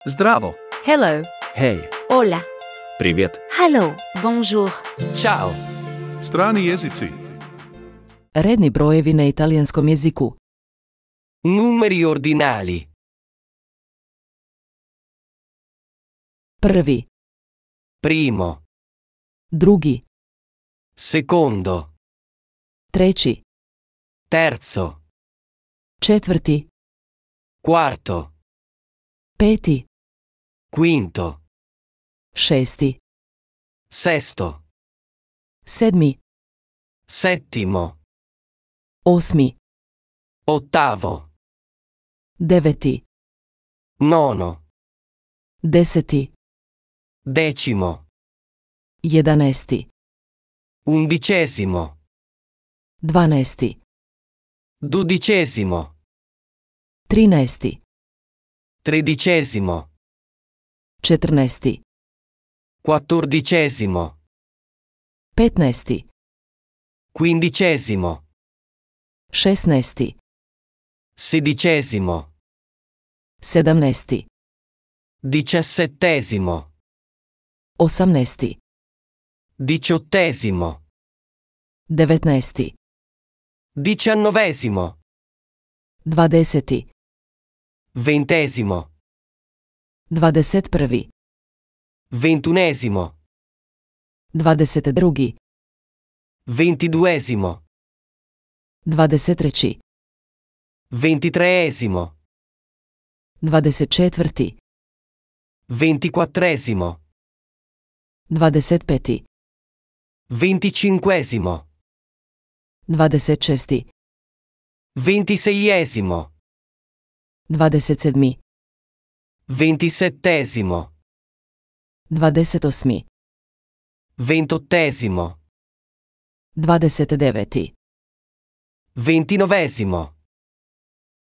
Zdravo. Hello. Hej. Hola. Привет. Hello. Bonjour. Ćao. Strani jezici. Redni brojevi na italijanskom jeziku. Numeri ordinali. Prvi, Primo. drugi, Secondo. treći, Terzo. četvrti, Quarto. peti, Quinto. šesti, Sesto. sedmi, Settimo. osmi, Ottavo. deveti, Nono. deseti, Decimo. jedanesti, Undicesimo. dvanesti, Dodicesimo. trinesti, Tredicesimo. četrnesti, Quattordicesimo. petnesti, Quindicesimo. šesnesti, Sedicesimo. sedamnesti, Diciassettesimo. osamnesti, Diciottesimo. devetnesti, Diciannovesimo. dvadeseti, Ventesimo. dvadeset prvi, Ventunesimo. dvadeset drugi, Ventiduesimo. dvadeset treći, Ventitreesimo. dvadeset četvrti, Ventiquattresimo. dvadeset peti, Venticinquesimo. dvadeset šesti, Ventiseiesimo. dvadeset sedmi, Ventisettesimo. dvadeset osmi, Ventottesimo. dvadeset deveti, Ventinovesimo.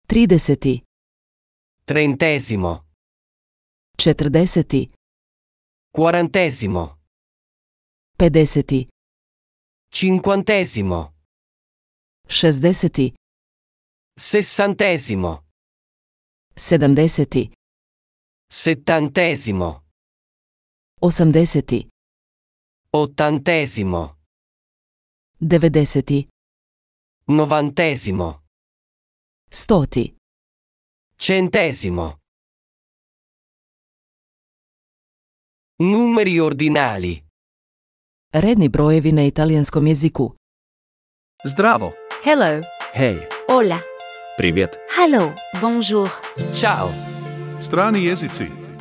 trideseti, Trentesimo. četrdeseti, Quarantesimo. pedeseti, Cinquantesimo. šezdeseti, Sessantesimo. sedamdeseti, Settantesimo. osamdeseti, Ottantesimo. devedeseti, Novantesimo. stoti, Centesimo. Numeri ordinali. redni brojevi na italijanskom jeziku. Zdravo. Hello. Hej. Hola. Привет. Hello. Bonjour. Ćao. Strani jezici.